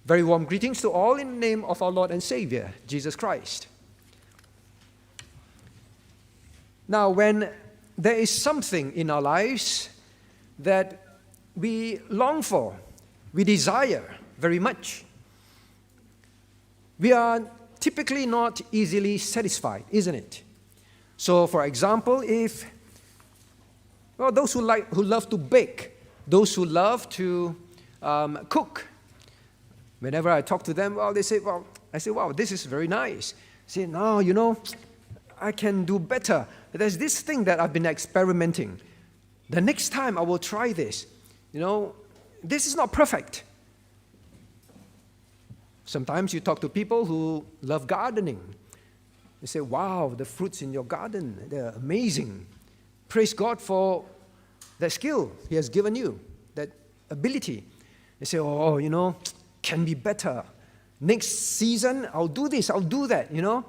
Very warm greetings to all in the name of our Lord and Savior, Jesus Christ. Now, when there is something in our lives that we long for, we desire very much, we are typically not easily satisfied, isn't it? So, for example, if those who love to bake, those who love to cook, whenever I talk to them, they say, I say, wow, this is very nice. I say, no, I can do better. There's this thing that I've been experimenting. The next time I will try this. This is not perfect. Sometimes you talk to people who love gardening. They say, wow, the fruits in your garden, they're amazing. Praise God for that skill He has given you, that ability. They say, can be better. Next season, I'll do this, I'll do that, It'll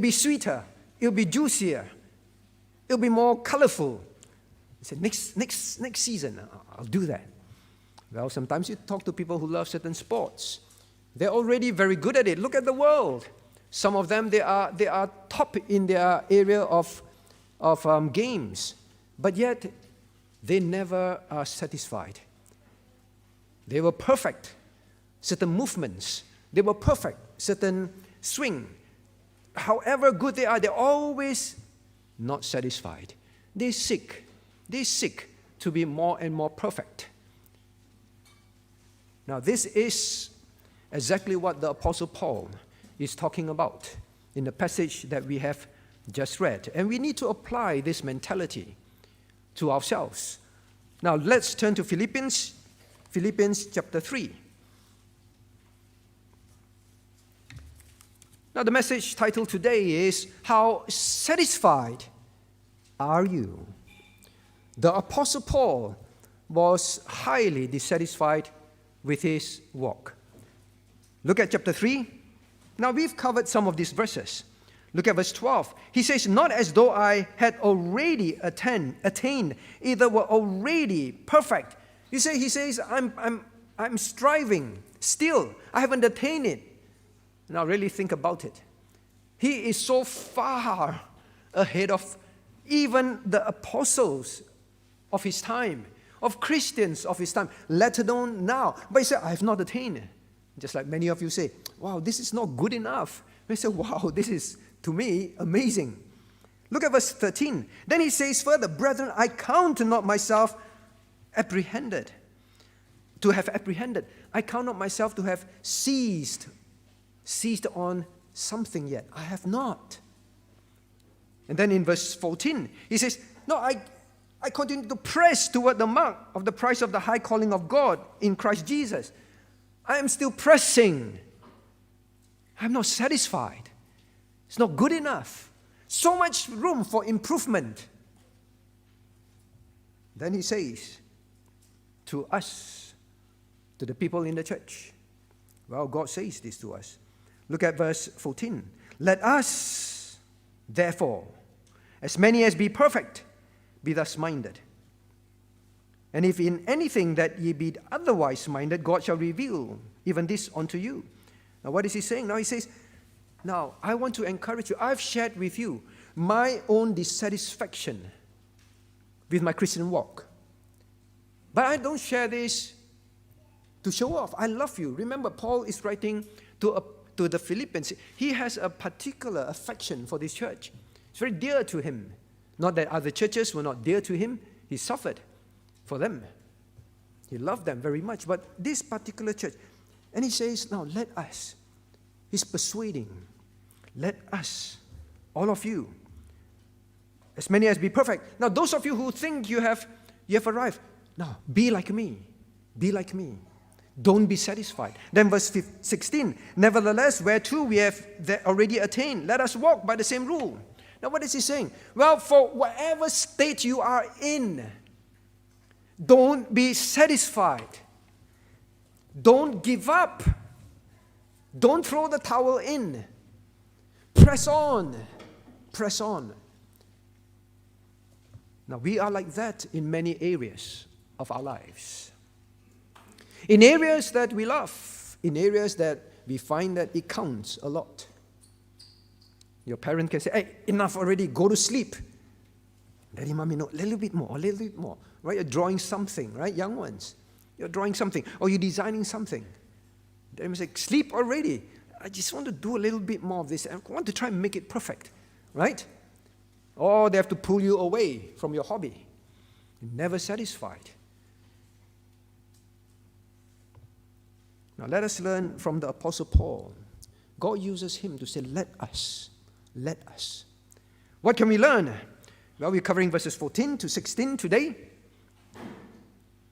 be sweeter, it'll be juicier, it'll be more colorful. They say, next season, I'll do that. Well, sometimes you talk to people who love certain sports. They're already very good at it. Look at the world. Some of them, they are top in their area of games. But yet, they never are satisfied. They were perfect. Certain movements, they were perfect. Certain swing. However good they are, they're always not satisfied. They seek to be more and more perfect. Now, this is exactly what the Apostle Paul is talking about in the passage that we have just read. And we need to apply this mentality to ourselves. Now, let's turn to Philippians chapter 3. Now, the message title today is, How Satisfied Are You? The Apostle Paul was highly dissatisfied with his walk. Look at chapter 3. Now, we've covered some of these verses. Look at verse 12. He says, not as though I had already attained, either were already perfect. He says, I'm striving still. I haven't attained it. Now, really think about it. He is so far ahead of even the apostles of his time, of Christians of his time, let alone now. But he said, I have not attained it. Just like many of you say, wow, this is not good enough. They say, wow, this is, to me, amazing. Look at verse 13. Then he says further, brethren, I count not myself apprehended, to have apprehended. I count not myself to have seized on something yet. I have not. And then in verse 14, he says, no, I continue to press toward the mark of the prize of the high calling of God in Christ Jesus. I am still pressing. I'm not satisfied. It's not good enough. So much room for improvement. Then he says to us, to the people in the church, well, God says this to us. Look at verse 14. Let us, therefore, as many as be perfect, be thus minded. And if in anything that ye be otherwise minded, God shall reveal even this unto you. Now, what is he saying? Now, he says, now, I want to encourage you. I've shared with you my own dissatisfaction with my Christian walk. But I don't share this to show off. I love you. Remember, Paul is writing to the Philippians. He has a particular affection for this church. It's very dear to him. Not that other churches were not dear to him. He suffered for them. He loved them very much. But this particular church, and he says, now let us. He's persuading. Let us, all of you, as many as be perfect. Now, those of you who think you have arrived, now be like me. Be like me. Don't be satisfied. Then verse 16, nevertheless, whereto we have already attained, let us walk by the same rule. Now, what is he saying? Well, for whatever state you are in, don't be satisfied. Don't give up. Don't throw the towel in. Press on. Press on. Now, we are like that in many areas of our lives. In areas that we love, in areas that we find that it counts a lot. Your parent can say, hey, enough already, go to sleep. Daddy, mommy, no, a little bit more, right? You're drawing something, right? Young ones, you're drawing something, or you're designing something. Daddy may say, sleep already. I just want to do a little bit more of this. I want to try and make it perfect, right? Or they have to pull you away from your hobby. You're never satisfied. Now let us learn from the Apostle Paul. God uses him to say, let us. What can we learn? Well, we're covering verses 14 to 16 today.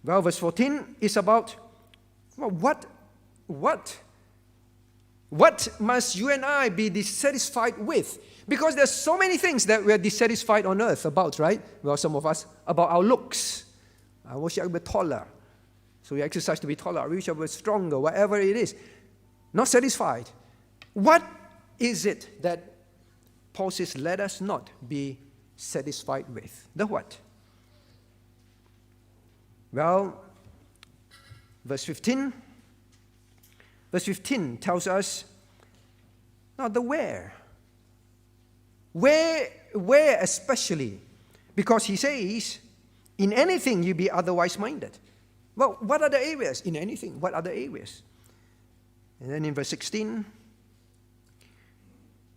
Well, verse 14 is about, well, what must you and I be dissatisfied with? Because there's so many things that we're dissatisfied on earth about, right? Well, some of us, about our looks. I wish I were taller. So we exercise to be taller. I wish I were stronger, whatever it is. Not satisfied. What is it that Paul says, let us not be satisfied with? The what? Well, verse 15 tells us, now the where. Where especially? Because he says, in anything you be otherwise minded. Well, what are the areas? In anything, what are the areas? And then in verse 16,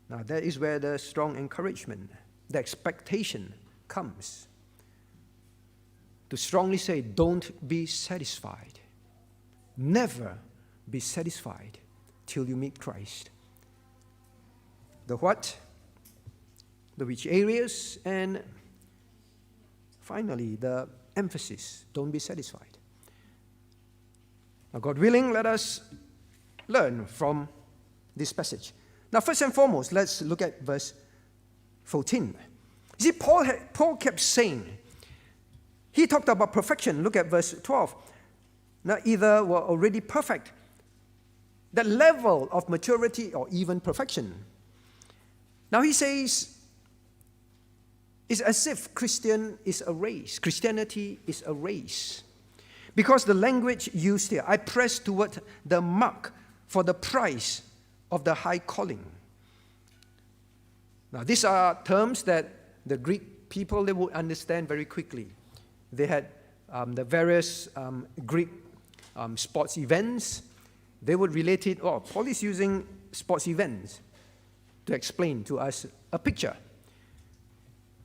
now that is where the strong encouragement, the expectation comes. To strongly say, don't be satisfied. Never be satisfied till you meet Christ. The what? The which areas? And finally, the emphasis. Don't be satisfied. Now, God willing, let us learn from this passage. Now, first and foremost, let's look at verse 14. You see, Paul kept saying, he talked about perfection. Look at verse 12. Now, either were already perfect, the level of maturity or even perfection. Now, he says, it's as if Christianity is a race. Because the language used here, I press toward the mark for the prize of the high calling. Now, these are terms that the Greek people, they would understand very quickly. They had the various Greek sports events. They would relate it, Paul is using sports events to explain to us a picture.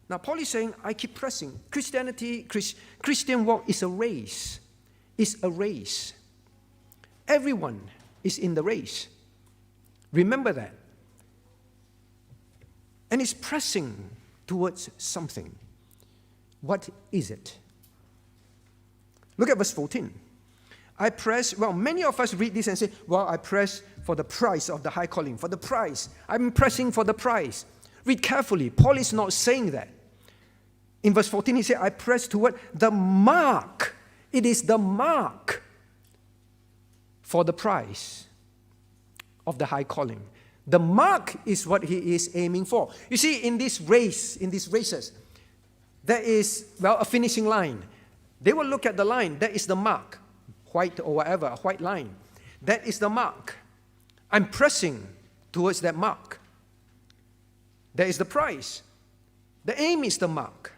Now, Paul is saying, I keep pressing. Christian walk is a race. It's a race. Everyone is in the race. Remember that. And it's pressing towards something. What is it? Look at verse 14. I press, many of us read this and say, I press for the prize of the high calling, for the prize. I'm pressing for the prize. Read carefully. Paul is not saying that. In verse 14, he said, I press toward the mark. It is the mark for the prize of the high calling. The mark is what he is aiming for. You see, in this races, there is, a finishing line. They will look at the line. That is the mark. White or whatever, a white line. That is the mark. I'm pressing towards that mark. That is the prize. The aim is the mark.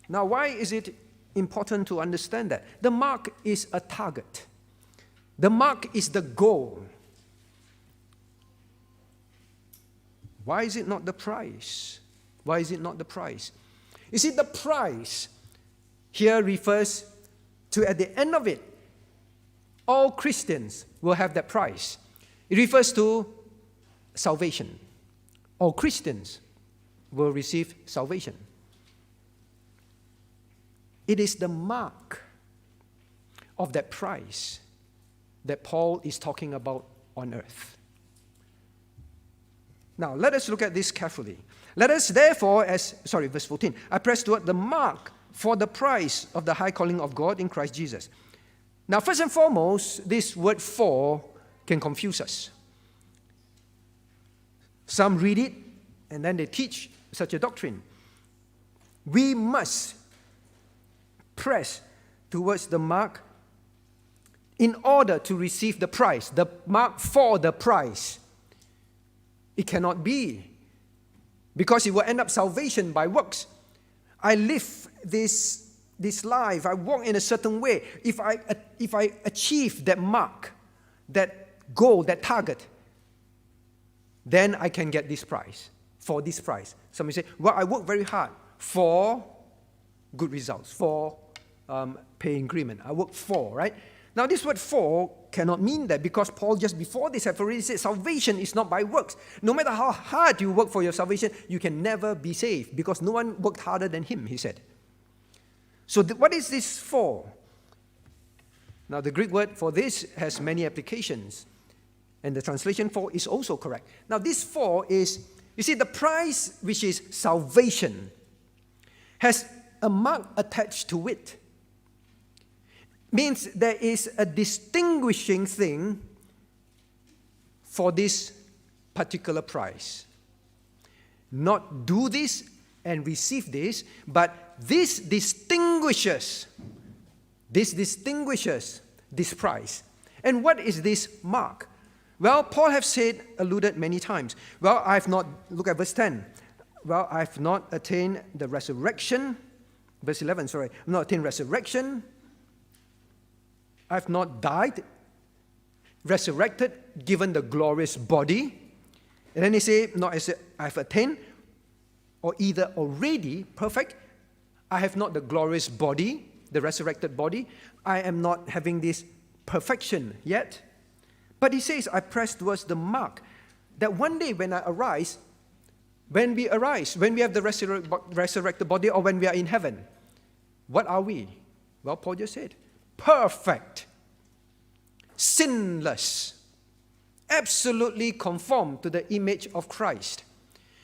Now, why is it important to understand that? The mark is a target. The mark is the goal. Why is it not the prize? Why is it not the prize? You see, the prize here refers to, at the end of it, all Christians will have that prize. It refers to salvation. All Christians will receive salvation. It is the mark of that prize that Paul is talking about on earth. Now, let us look at this carefully. Let us therefore, verse 14, I press toward the mark for the prize of the high calling of God in Christ Jesus. Now, first and foremost, this word for can confuse us. Some read it and then they teach such a doctrine. We must press towards the mark in order to receive the prize, the mark for the prize. It cannot be, because it will end up salvation by works. I live this life, I walk in a certain way. If I achieve that mark, that goal, that target, then I can get this prize, for this prize. Somebody say, well, I work very hard for good results, for pay increment. I work for, right? Now this word for cannot mean that, because Paul just before this have already said salvation is not by works. No matter how hard you work for your salvation, you can never be saved, because no one worked harder than him, he said. So what is this for? Now the Greek word for this has many applications, and the translation for is also correct. Now this for is, you see, the prize, which is salvation, has a mark attached to it. Means there is a distinguishing thing for this particular prize. Not do this and receive this, but this distinguishes this prize. And what is this mark? Well, Paul have alluded many times. Well, I have not, look at verse 10. Well, I have not attained the resurrection. Verse 11, sorry. I have not attained resurrection. I have not died, resurrected, given the glorious body. And then they say, not as I have attained, or either already perfect. I have not the glorious body, the resurrected body. I am not having this perfection yet. But he says, I press towards the mark, that one day when I arise, when we have the resurrected body, or when we are in heaven, what are we? Well, Paul just said, perfect, sinless, absolutely conformed to the image of Christ.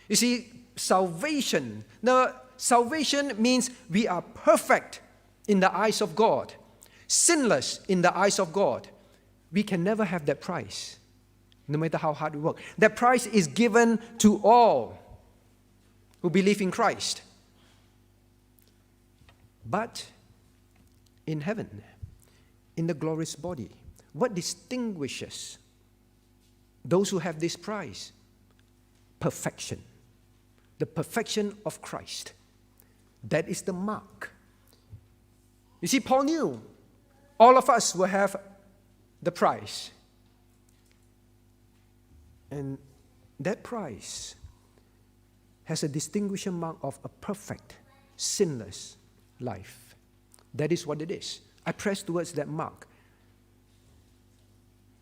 You see, salvation. Now, salvation means we are perfect in the eyes of God, sinless in the eyes of God. We can never have that prize, no matter how hard we work. That prize is given to all who believe in Christ. But in heaven, in the glorious body, what distinguishes those who have this prize? Perfection. The perfection of Christ. That is the mark. You see, Paul knew all of us will have the prize. And that prize has a distinguishing mark of a perfect, sinless life. That is what it is. I press towards that mark.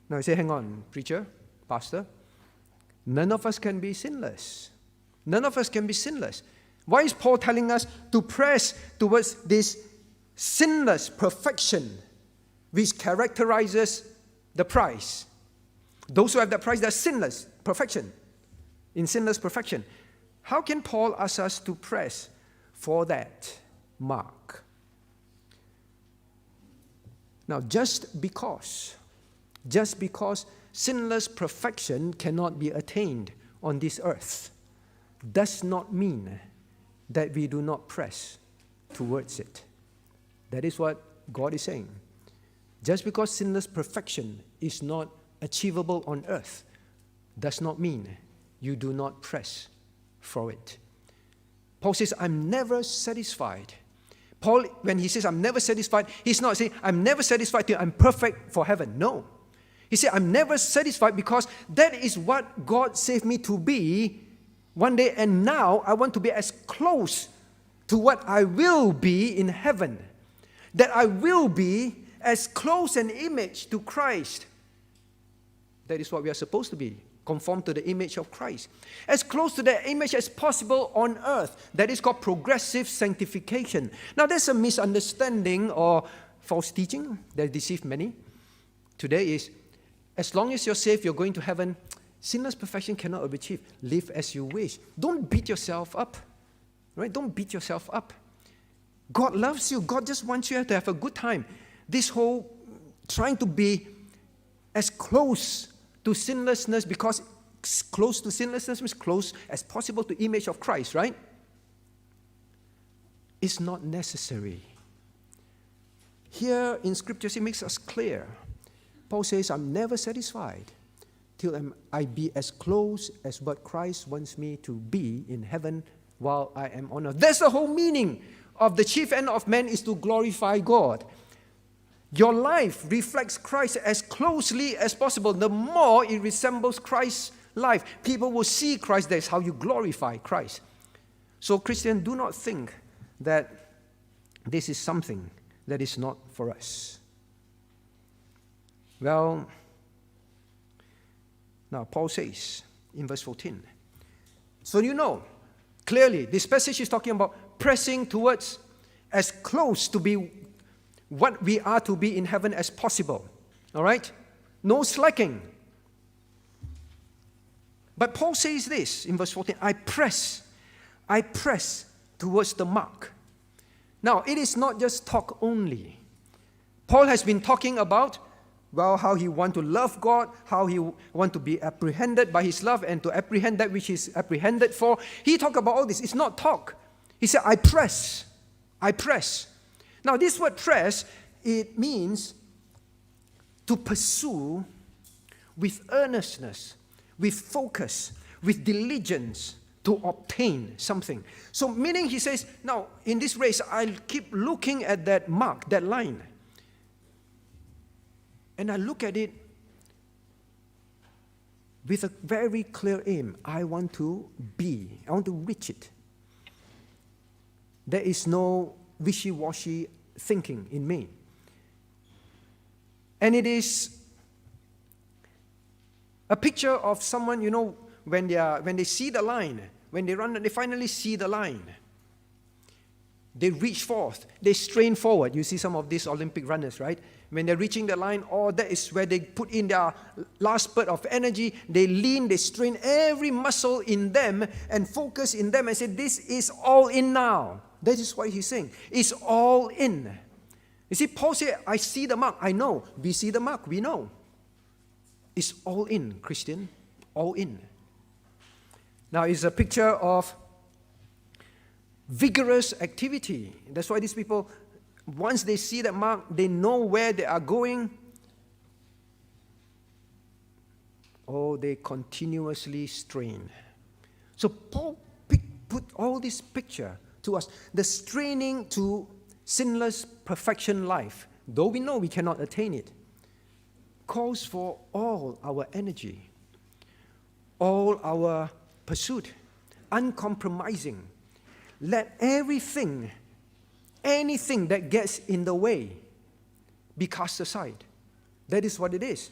Now I say, hang on, preacher, pastor. None of us can be sinless. None of us can be sinless. Why is Paul telling us to press towards this sinless perfection which characterizes the prize? Those who have that prize, they're sinless perfection. In sinless perfection. How can Paul ask us to press for that mark? Now, just because sinless perfection cannot be attained on this earth does not mean that we do not press towards it. That is what God is saying. Just because sinless perfection is not achievable on earth does not mean you do not press for it. Paul says, I'm never satisfied. Paul, when he says, I'm never satisfied, he's not saying, I'm never satisfied till I'm perfect for heaven. No. He said, I'm never satisfied because that is what God saved me to be one day, and now I want to be as close to what I will be in heaven. That I will be as close an image to Christ. That is what we are supposed to be. Conform to the image of Christ. As close to that image as possible on earth. That is called progressive sanctification. Now there's a misunderstanding or false teaching that deceives many. Today is, as long as you're saved, you're going to heaven. Sinless perfection cannot be achieved. Live as you wish. Don't beat yourself up. Right? Don't beat yourself up. God loves you. God just wants you to have a good time. This whole trying to be as close to sinlessness, because close to sinlessness means close as possible to image of Christ, right? It's not necessary. Here in Scriptures, it makes us clear Paul says, I'm never satisfied till I be as close as what Christ wants me to be in heaven while I am on earth. That's the whole meaning of the chief end of man, is to glorify God. Your life reflects Christ as closely as possible. The more it resembles Christ's life, people will see Christ. That's how you glorify Christ. So, Christian, do not think that this is something that is not for us. Well, now Paul says in verse 14, so you know, clearly, this passage is talking about pressing towards as close to be what we are to be in heaven as possible. All right? No slacking. But Paul says this in verse 14, I press towards the mark. Now, it is not just talk only. Paul has been talking about, well, how he wants to love God, how he wants to be apprehended by his love and to apprehend that which is apprehended for. He talked about all this. It's not talk. He said, I press. Now, this word press, it means to pursue with earnestness, with focus, with diligence, to obtain something. So meaning he says, now, in this race, I'll keep looking at that mark, that line. And I look at it with a very clear aim. I want to reach it. There is no wishy-washy thinking in me. And it is a picture of someone, when they see the line, when they run, they finally see the line. They reach forth, they strain forward. You see some of these Olympic runners, right? When they're reaching the line, that is where they put in their last spurt of energy. They lean, they strain every muscle in them and focus in them and say, this is all in now. That is what he's saying. It's all in. You see, Paul said, I see the mark. I know. We see the mark. We know. It's all in, Christian. All in. Now, it's a picture of vigorous activity. That's why these people, once they see that mark, they know where they are going. They continuously strain. So Paul put all this picture to us. The straining to sinless perfection life, though we know we cannot attain it, calls for all our energy, all our pursuit, uncompromising. Let anything that gets in the way be cast aside. That is what it is.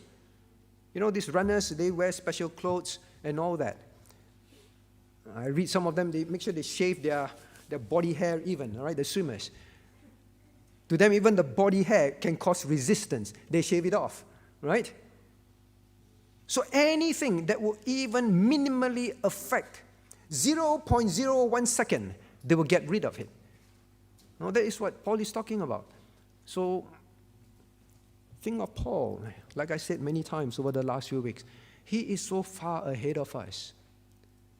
These runners, they wear special clothes and all that. I read some of them, they make sure they shave their body hair even, all right, the swimmers. To them, even the body hair can cause resistance. They shave it off, right? So anything that will even minimally affect 0.01 second, they will get rid of it. Now, that is what Paul is talking about. So think of Paul. Like I said many times over the last few weeks, he is so far ahead of us.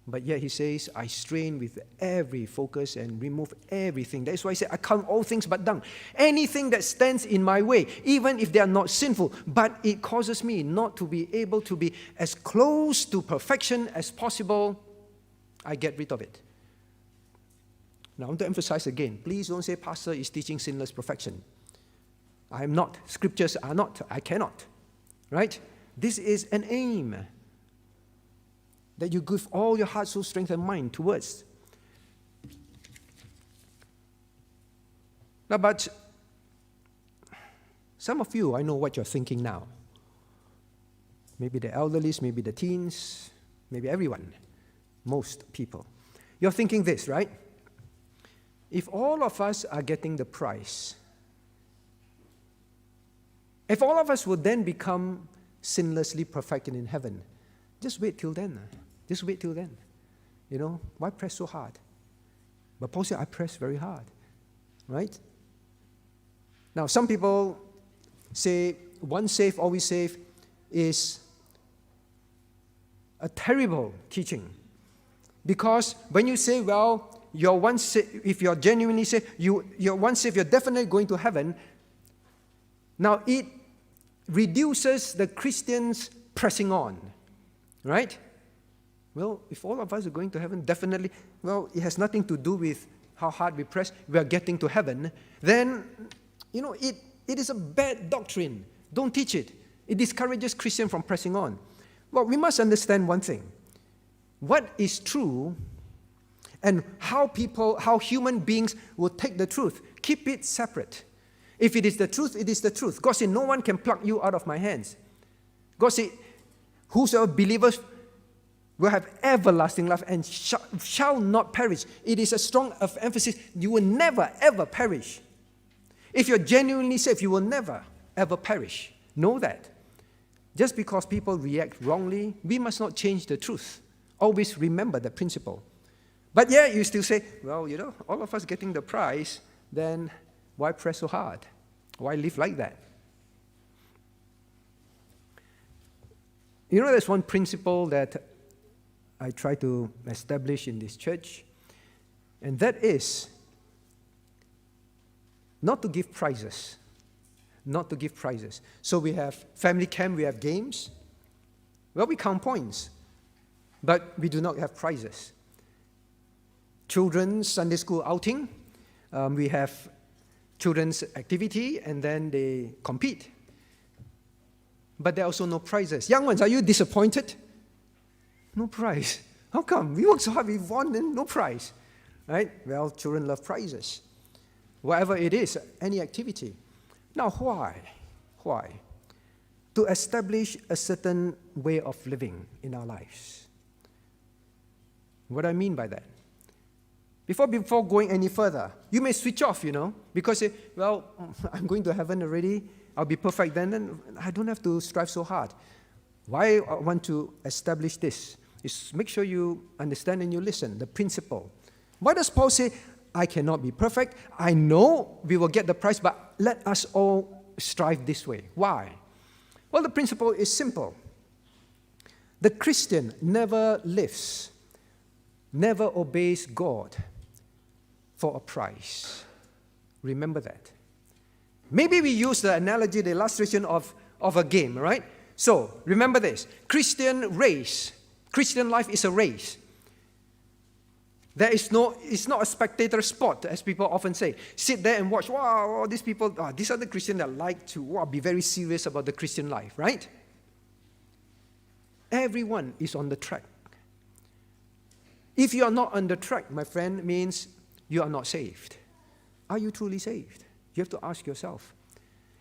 But yet he says, I strain with every focus and remove everything. That's why I say, I count all things but dung. Anything that stands in my way, even if they are not sinful, but it causes me not to be able to be as close to perfection as possible, I get rid of it. Now, I want to emphasize again, please don't say pastor is teaching sinless perfection. I am not. Scriptures are not. I cannot. Right? This is an aim that you give all your heart, soul, strength, and mind towards. Now, but some of you, I know what you're thinking now. Maybe the elderly, maybe the teens, maybe everyone, most people. You're thinking this, right? If all of us are getting the prize, if all of us would then become sinlessly perfected in heaven, just wait till then. Just wait till then. Why press so hard? But Paul said, I press very hard. Right? Now, some people say, once saved, always saved is a terrible teaching. Because when you say, well, you're once saved, if you're genuinely saved, you're once saved, you're definitely going to heaven. Now, it reduces the Christians pressing on, right? Well, if all of us are going to heaven, definitely, well, it has nothing to do with how hard we press, we are getting to heaven, then, it is a bad doctrine. Don't teach it. It discourages Christians from pressing on. Well, we must understand one thing. What is true and how human beings will take the truth. Keep it separate. If it is the truth, it is the truth. God said, no one can pluck you out of my hands. God said, whosoever believers will have everlasting life and shall not perish. It is a strong emphasis. You will never, ever perish. If you're genuinely saved, you will never, ever perish. Know that. Just because people react wrongly, we must not change the truth. Always remember the principle. But yeah, you still say, well, all of us getting the prize, then why press so hard? Why live like that? There's one principle that I try to establish in this church, and that is not to give prizes. Not to give prizes. So we have family camp, we have games. Well, we count points, but we do not have prizes. Children's Sunday school outing, we have children's activity, and then they compete. But there are also no prizes. Young ones, are you disappointed? No prize. How come? We worked so hard, we won, and no prize. Right? Well, children love prizes. Whatever it is, any activity. Now, why? Why? To establish a certain way of living in our lives. What do I mean by that? Before going any further, you may switch off, because, well, I'm going to heaven already, I'll be perfect then, and I don't have to strive so hard. Why I want to establish this is make sure you understand and you listen, the principle. Why does Paul say, I cannot be perfect? I know we will get the prize, but let us all strive this way. Why? Well, the principle is simple. The Christian never lives, never obeys God for a prize. Remember that. Maybe we use the analogy, the illustration of a game, right? So, remember this. Christian life is a race. It's not a spectator sport, as people often say. Sit there and watch, wow, these people, these are the Christians that like to be very serious about the Christian life, right? Everyone is on the track. If you are not on the track, my friend, means you are not saved. Are you truly saved? You have to ask yourself.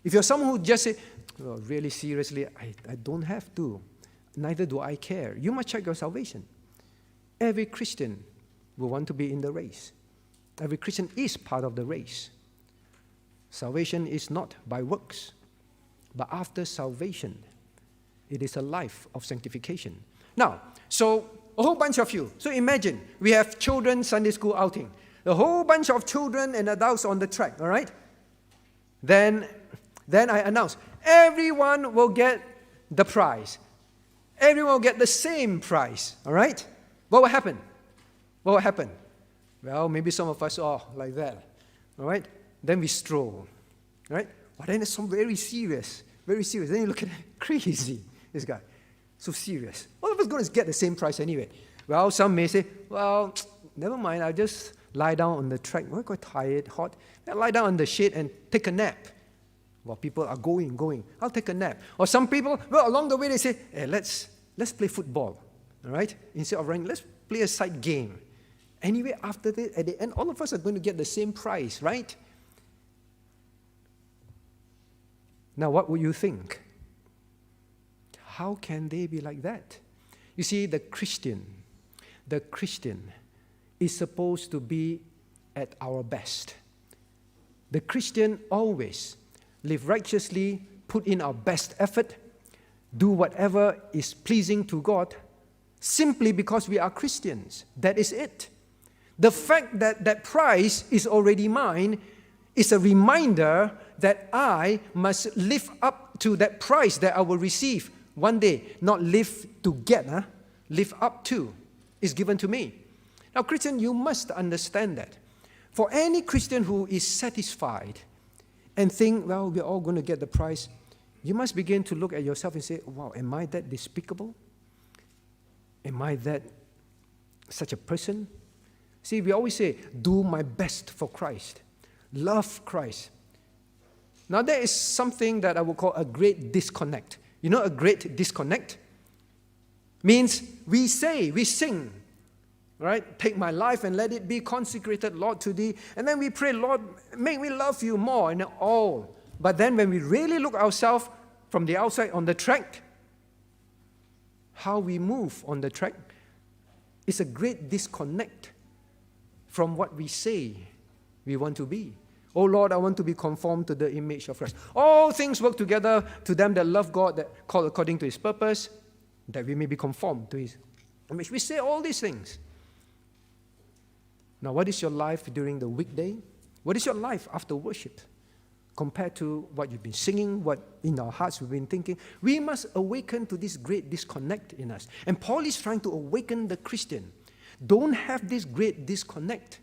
If you're someone who just say, really seriously, I don't have to, neither do I care, you must check your salvation. Every Christian will want to be in the race. Every Christian is part of the race. Salvation is not by works, but after salvation, it is a life of sanctification. Now, so a whole bunch of you. So imagine, we have children Sunday school outing. A whole bunch of children and adults on the track, all right? Then I announce, everyone will get the prize. Everyone will get the same prize, all right? What will happen? What will happen? Well, maybe some of us are like that, all right? Then we stroll, right? But then it's some very serious, very serious. Then you look at it, crazy, this guy, so serious. All of us going to get the same prize anyway. Well, some may say, well, never mind, I'll just lie down on the track. We're quite tired, hot. I'll lie down on the shade and take a nap. While people are going. I'll take a nap. Or some people, well, along the way they say, hey, let's play football, all right? Instead of running, let's play a side game. Anyway, after that, at the end, all of us are going to get the same prize, right? Now, what would you think? How can they be like that? You see, the Christian is supposed to be at our best. The Christian always live righteously, put in our best effort, do whatever is pleasing to God, simply because we are Christians. That is it. The fact that that prize is already mine is a reminder that I must live up to that prize that I will receive one day. Not live to get, live up to is given to me. Now, Christian, you must understand that. For any Christian who is satisfied and think, well, we're all going to get the prize, you must begin to look at yourself and say, wow, am I that despicable? Am I that such a person? See, we always say, do my best for Christ. Love Christ. Now, there is something that I would call a great disconnect. You know, a great disconnect means we say, we sing, right? Take my life and let it be consecrated, Lord, to thee. And then we pray, Lord, make me love you more and all. But then when we really look ourselves from the outside on the track, how we move on the track is a great disconnect from what we say we want to be. Oh Lord, I want to be conformed to the image of Christ. All things work together to them that love God, that call according to His purpose, that we may be conformed to His image. We say all these things. Now, what is your life during the weekday? What is your life after worship? Compared to what you've been singing, what in our hearts we've been thinking. We must awaken to this great disconnect in us. And Paul is trying to awaken the Christian. Don't have this great disconnect.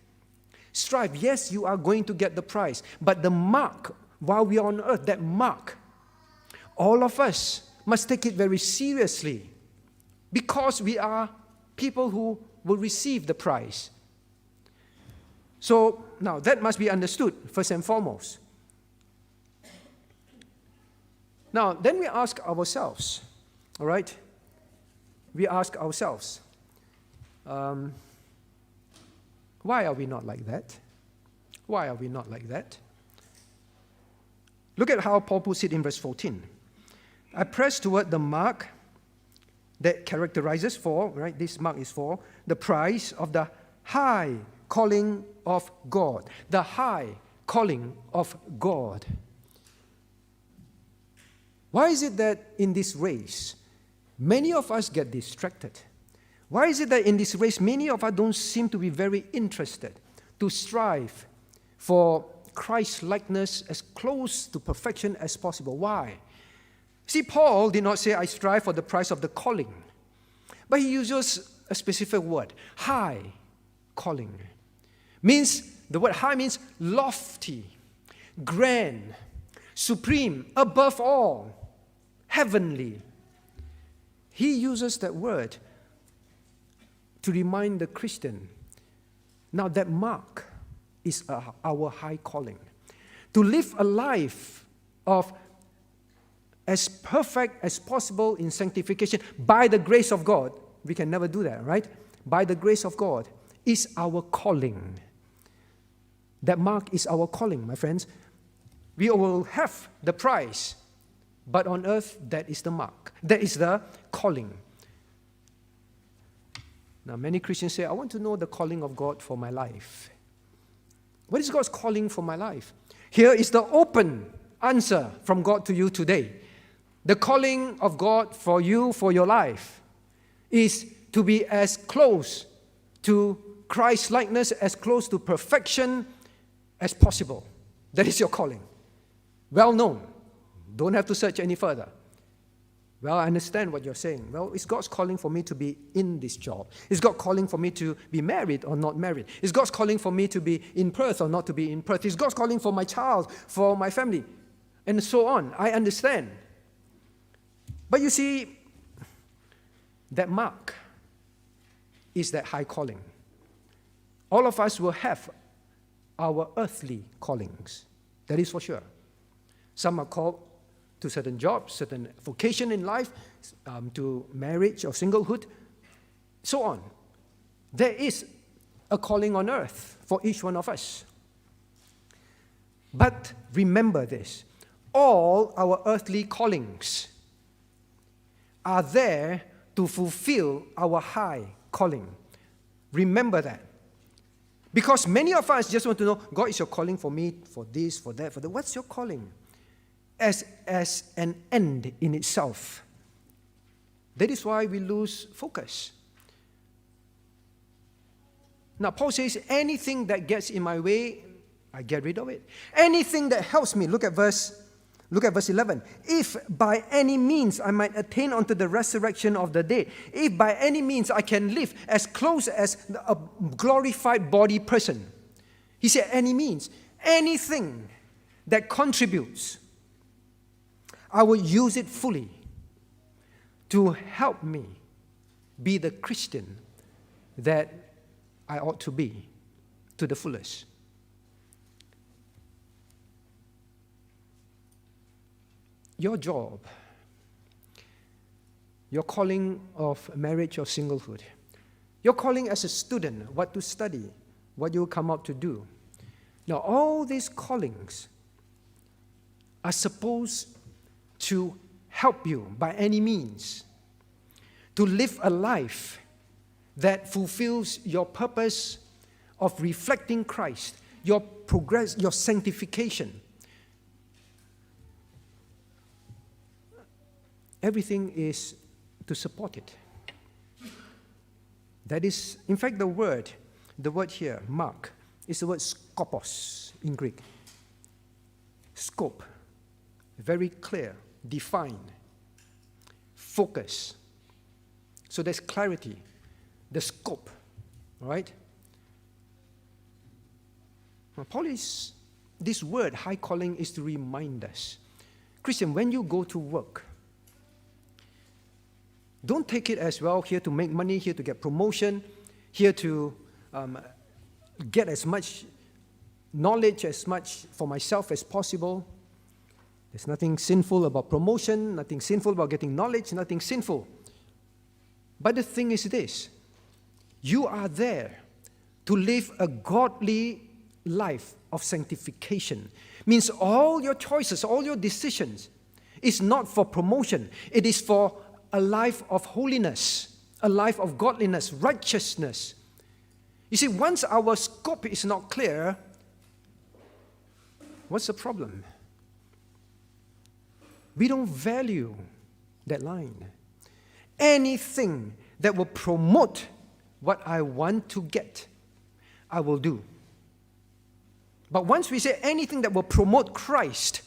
Strive. Yes, you are going to get the prize. But the mark, while we are on earth, that mark, all of us must take it very seriously. Because we are people who will receive the prize. So, now that must be understood, first and foremost. Now, then we ask ourselves, all right? We ask ourselves, why are we not like that? Why are we not like that? Look at how Paul puts it in verse 14. I press toward the mark that characterizes for, right? This mark is for the prize of the high calling of God. The high calling of God. Why is it that in this race, many of us get distracted? Why is it that in this race, many of us don't seem to be very interested to strive for Christ-likeness as close to perfection as possible? Why? See, Paul did not say, I strive for the prize of the calling. But he uses a specific word, high calling. The word high means lofty, grand, supreme, above all, heavenly. He uses that word to remind the Christian, now that mark is our high calling. To live a life of as perfect as possible in sanctification by the grace of God. We can never do that, right? By the grace of God is our calling. That mark is our calling, my friends. We will have the prize, but on earth, that is the mark. That is the calling. Now, many Christians say, I want to know the calling of God for my life. What is God's calling for my life? Here is the open answer from God to you today. The calling of God for you, for your life, is to be as close to Christ-likeness, as close to perfection as possible. That is your calling. Well known. Don't have to search any further. Well, I understand what you're saying. Well, is God's calling for me to be in this job? Is God calling for me to be married or not married? Is God's calling for me to be in Perth or not to be in Perth? Is God's calling for my child, for my family? And so on. I understand. But you see, that mark is that high calling. All of us will have our earthly callings. That is for sure. Some are called to certain jobs, certain vocation in life, to marriage or singlehood, so on. There is a calling on earth for each one of us. But remember this, all our earthly callings are there to fulfill our high calling. Remember that. Because many of us just want to know, God, is your calling for me, for this, for that, for that. What's your calling? As an end in itself. That is why we lose focus. Now, Paul says, anything that gets in my way, I get rid of it. Anything that helps me, look at verse 11. If by any means I might attain unto the resurrection of the dead, if by any means I can live as close as a glorified body person. He said, any means, anything that contributes. I will use it fully to help me be the Christian that I ought to be to the fullest. Your job, your calling of marriage or singlehood, your calling as a student, what to study, what you will come out to do. Now, all these callings are supposed to help you by any means to live a life that fulfills your purpose of reflecting Christ, your progress, your sanctification. Everything is to support it. That is, in fact, the word here, mark, is the word skopos in Greek. Scope, very clear, defined, focus. So there's clarity, the scope, all right? Now, this word, high calling, is to remind us. Christian, when you go to work, don't take it as, well, here to make money, here to get promotion, here to get as much knowledge, as much for myself as possible. There's nothing sinful about promotion, nothing sinful about getting knowledge, nothing sinful. But the thing is this, you are there to live a godly life of sanctification. Means all your choices, all your decisions is not for promotion. It is for a life of holiness, a life of godliness, righteousness. You see, once our scope is not clear, what's the problem? We don't value that line. Anything that will promote what I want to get, I will do. But once we say anything that will promote Christ,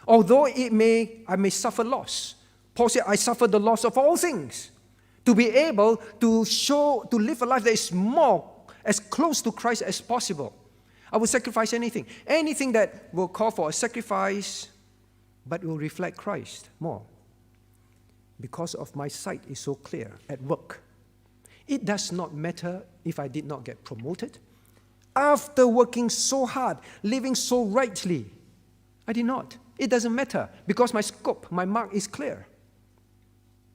although I may suffer loss, Paul said, I suffer the loss of all things to be able to live a life that is more, as close to Christ as possible. I will sacrifice anything. Anything that will call for a sacrifice, but will reflect Christ more. Because of my sight is so clear at work. It does not matter if I did not get promoted. After working so hard, living so rightly, I did not. It doesn't matter because my scope, my mark is clear.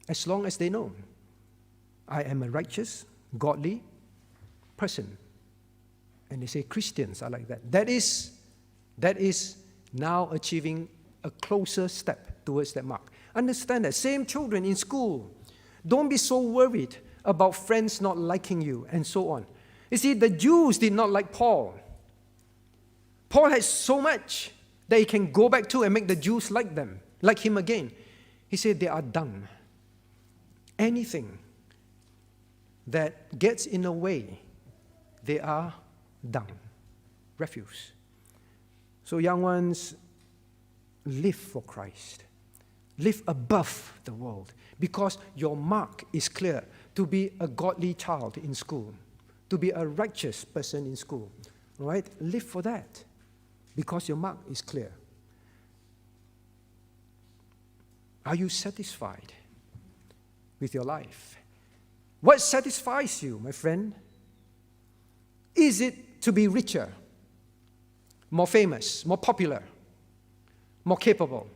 As long as they know I am a righteous, godly person. And they say Christians are like that. That is now achieving a closer step towards that mark. Understand that. Same children in school. Don't be so worried about friends not liking you and so on. You see, the Jews did not like Paul. Paul had so much that he can go back to and make the Jews like him again. He said they are dung. Anything that gets in the way, they are dung, refuse. So young ones, live for Christ. Live above the world because your mark is clear to be a godly child in school, to be a righteous person in school. All right? Live for that because your mark is clear. Are you satisfied with your life? What satisfies you, my friend? Is it to be richer, more famous, more popular, more capable?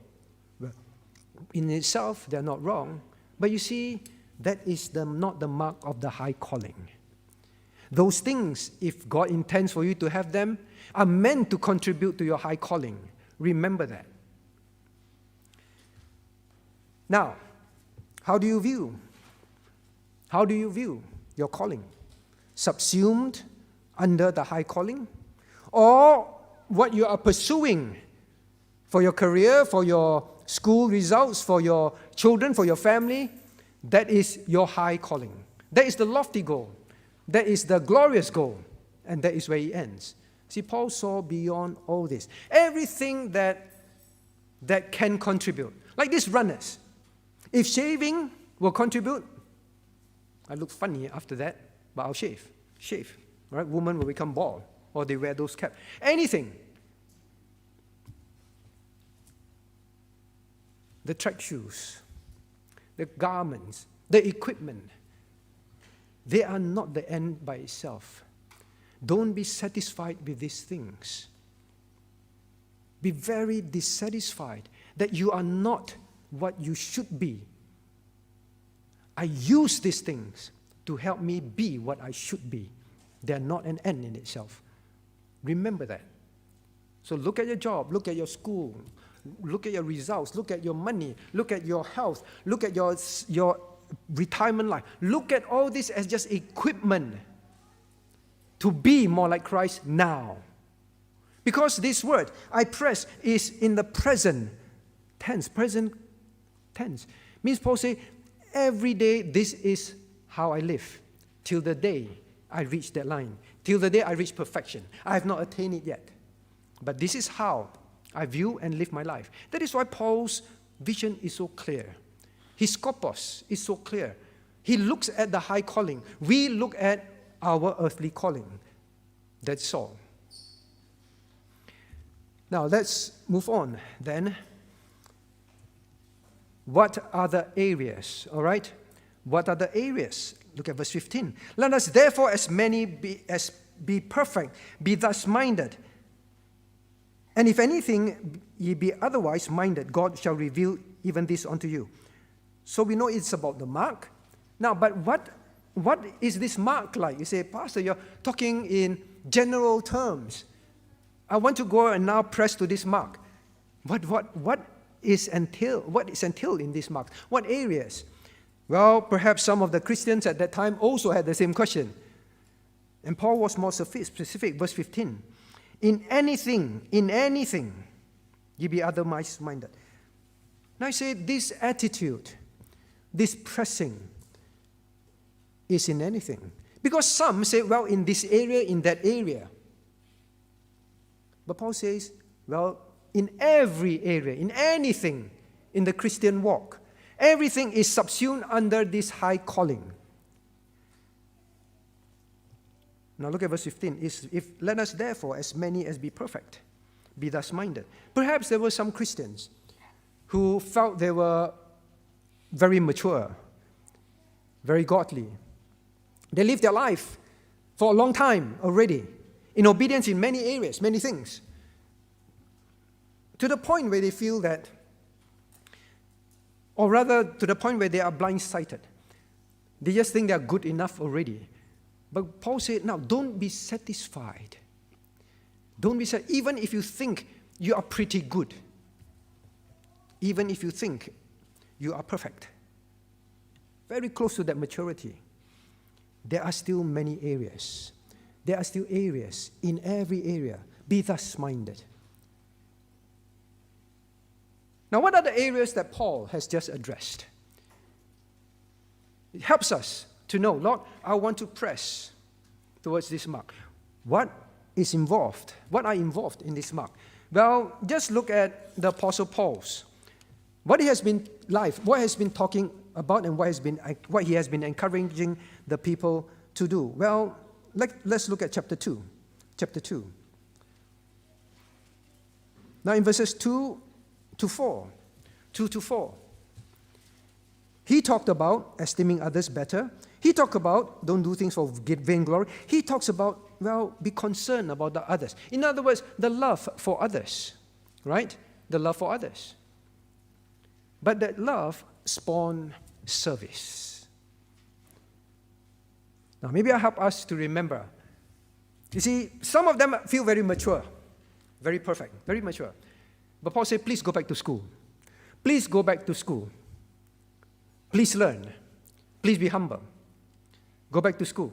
Well, in itself, they're not wrong. But you see, that is not the mark of the high calling. Those things, if God intends for you to have them, are meant to contribute to your high calling. Remember that. Now, how do you view your calling? Subsumed under the high calling? Or what you are pursuing for your career, for your school results, for your children, for your family, that is your high calling. That is the lofty goal. That is the glorious goal. And that is where it ends. See, Paul saw beyond all this. Everything that can contribute. Like these runners. If shaving will contribute, I look funny after that, but I'll shave. All right? Women will become bald, or they wear those caps. Anything. the track shoes, the garments, the equipment, they are not the end by itself. Don't be satisfied with these things. Be very dissatisfied that you are not what you should be. I use these things to help me be what I should be. They are not an end in itself. Remember that. So look at your job, look at your school, look at your results, look at your money, look at your health, look at your retirement life. Look at all this as just equipment to be more like Christ now. Because this word, I press, is in the present tense. Means Paul say, every day this is how I live, till the day I reach that line, till the day I reach perfection. I have not attained it yet. But this is how I view and live my life. That is why Paul's vision is so clear. His scopus is so clear. He looks at the high calling. We look at our earthly calling. That's all. Now let's move on then. What are the areas? All right? What are the areas? Look at verse 15. Let us therefore as many be perfect, be thus minded. And if anything ye be otherwise minded, God shall reveal even this unto you. So we know it's about the mark. Now, but what is this mark like? You say, Pastor, you're talking in general terms. I want to go and now press to this mark. What is entailed in this mark? What areas? Well, perhaps some of the Christians at that time also had the same question. And Paul was more specific, verse 15. In anything, ye be otherwise minded. Now I say this attitude, this pressing, is in anything. Because some say, well, in this area, in that area. But Paul says, well, in every area, in anything in the Christian walk, everything is subsumed under this high calling. Now look at verse 15. If let us therefore, as many as be perfect, be thus minded. Perhaps there were some Christians who felt they were very mature, very godly. They lived their life for a long time already, in obedience in many areas, many things. To the point where they feel that, or rather to the point where they are blind-sighted. They just think they are good enough already. But Paul said, now don't be satisfied. Don't be satisfied. Even if you think you are pretty good. Even if you think you are perfect. Very close to that maturity. There are still many areas. There are still areas. In every area, be thus minded. Now, what are the areas that Paul has just addressed? It helps us to know, Lord, I want to press towards this mark. What is involved? What are involved in this mark? Well, just look at the Apostle Paul's. What he has been life, what he has been talking about, and what he has been encouraging the people to do. Well, let's look at chapter 2. Chapter 2. Now in verses 2 to 4. He talked about esteeming others better. He talked about don't do things for vainglory. He talks about, well, be concerned about the others. In other words, the love for others, right? The love for others. But that love spawned service. Now, maybe I'll help us to remember. You see, some of them feel very mature, very perfect, very mature. But Paul said, please go back to school. Please go back to school. Please learn. Please be humble. Go back to school.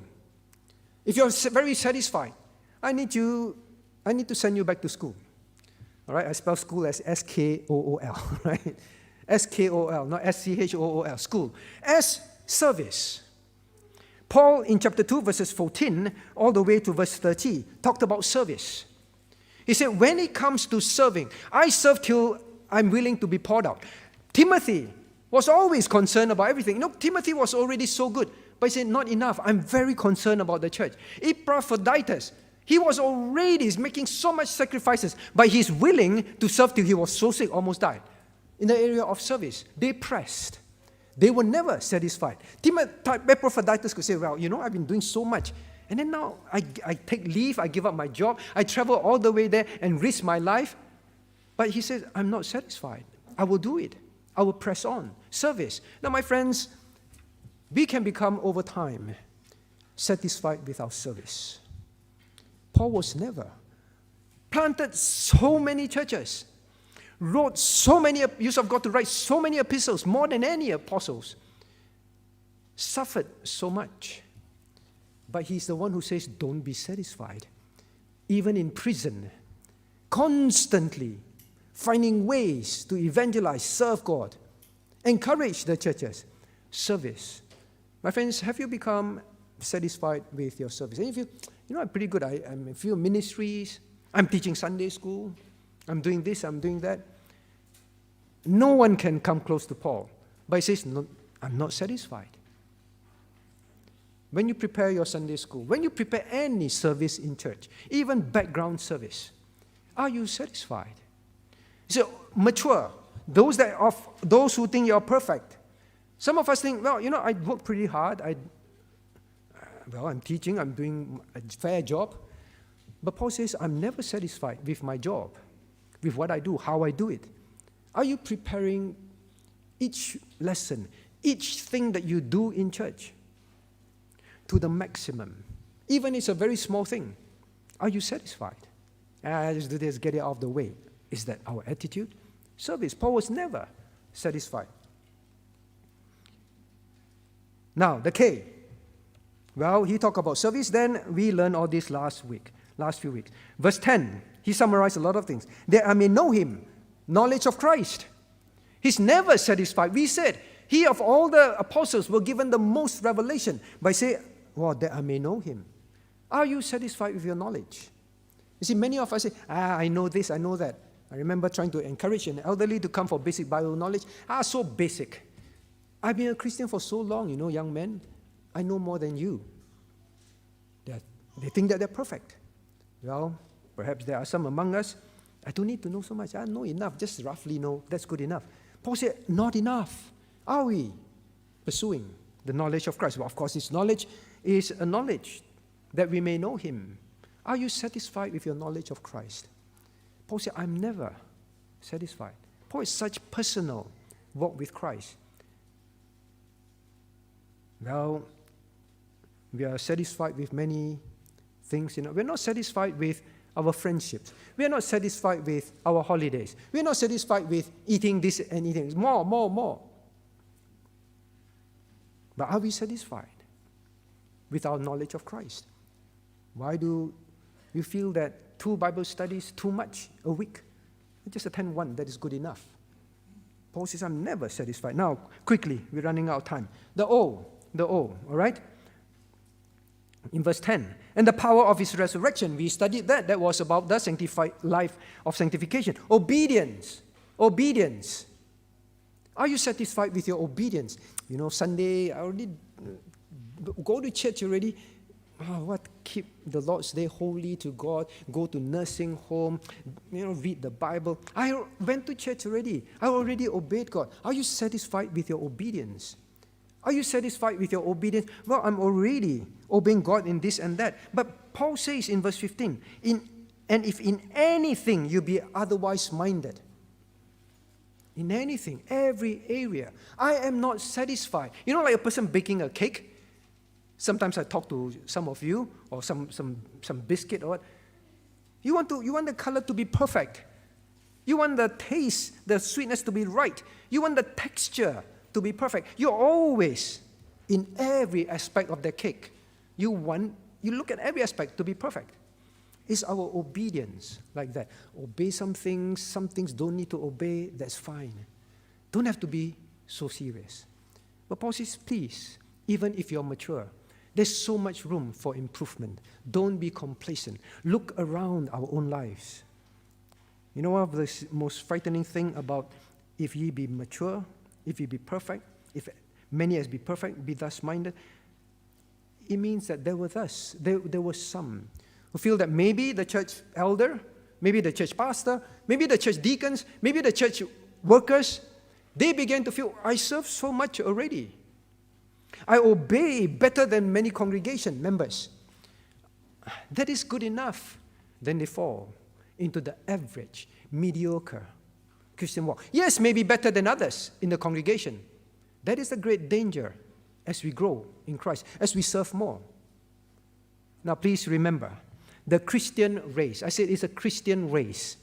If you're very satisfied, I need to send you back to school. All right, I spell school as S-K-O-O-L, right? S-K-O-L, not S-C-H-O-O-L, school. As service. Paul, in chapter 2, verses 14, all the way to verse 30, talked about service. He said, when it comes to serving, I serve till I'm willing to be poured out. Timothy was always concerned about everything. You know, Timothy was already so good, but he said, not enough. I'm very concerned about the church. Apprehended, he was already making so much sacrifices, but he's willing to serve till he was so sick, almost died. in the area of service. They pressed. They were never satisfied. Epaphroditus could say, well, I've been doing so much. And then now I take leave, I give up my job, I travel all the way there and risk my life. But he says, I'm not satisfied. I will do it. I will press on. Service. Now, my friends, we can become, over time, satisfied with our service. Paul was never. Planted so many churches. Wrote so many, used of God to write so many epistles, more than any apostles. Suffered so much. But he's the one who says, don't be satisfied. Even in prison, constantly finding ways to evangelize, serve God, encourage the churches, service. My friends, have you become satisfied with your service? And if you, I'm pretty good. I'm in a few ministries. I'm teaching Sunday school. I'm doing this, I'm doing that. No one can come close to Paul. But he says, no, I'm not satisfied. When you prepare your Sunday school, when you prepare any service in church, even background service, are you satisfied? So mature, those who think you're perfect. Some of us think, well, I work pretty hard. I'm teaching, I'm doing a fair job. But Paul says, I'm never satisfied with my job, with what I do, how I do it. Are you preparing each lesson, each thing that you do in church to the maximum? Even it's a very small thing. Are you satisfied? Just do this, get it out of the way. Is that our attitude? Service. Paul was never satisfied. Now, the K. Well, he talked about service, then we learned all this last few weeks. Verse 10, he summarized a lot of things. That I may know him, knowledge of Christ. He's never satisfied. We said, he of all the apostles were given the most revelation by saying, that I may know him. Are you satisfied with your knowledge? You see, many of us say, I know this, I know that. I remember trying to encourage an elderly to come for basic Bible knowledge. So basic. I've been a Christian for so long, young men. I know more than you. They think that they're perfect. Well, perhaps there are some among us. I don't need to know so much. I know enough. Just roughly know. That's good enough. Paul said, not enough. Are we pursuing the knowledge of Christ? Well, of course, this knowledge is a knowledge that we may know him. Are you satisfied with your knowledge of Christ? Paul said, I'm never satisfied. Paul is such personal walk with Christ. Well, we are satisfied with many things. We're not satisfied with our friendships. We are not satisfied with our holidays. We are not satisfied with eating this and eating this. More. But are we satisfied with our knowledge of Christ? Why do you feel that 2 Bible studies too much a week? Just attend 1, that is good enough. Paul says, I'm never satisfied. Now, quickly, we're running out of time. The O, all right? In verse 10, and the power of his resurrection, we studied that. That was about the sanctified life of sanctification. Obedience. Are you satisfied with your obedience? Sunday, I already go to church already. Keep the Lord's Day holy to God, go to nursing home, read the Bible. I went to church already. I already obeyed God. Are you satisfied with your obedience? Are you satisfied with your obedience? Well, I'm already obeying God in this and that. But Paul says in verse 15, and if in anything you be otherwise minded, in anything, every area, I am not satisfied. Like a person baking a cake. Sometimes I talk to some of you, or some biscuit or what. You want the color to be perfect. You want the taste, the sweetness to be right. You want the texture to be perfect. You're always, in every aspect of the cake, you look at every aspect to be perfect. Is our obedience like that? Obey some things don't need to obey, that's fine. Don't have to be so serious. But Paul says, please, even if you're mature, there's so much room for improvement. Don't be complacent. Look around our own lives. One of the most frightening thing about if ye be mature, if ye be perfect, if many as be perfect, be thus minded, it means that there were some who feel that maybe the church elder, maybe the church pastor, maybe the church deacons, maybe the church workers, they began to feel, I serve so much already. I obey better than many congregation members. That is good enough. Then they fall into the average, mediocre Christian walk. Yes, maybe better than others in the congregation. That is a great danger as we grow in Christ, as we serve more. Now, please remember, the Christian race. I said it's a Christian race.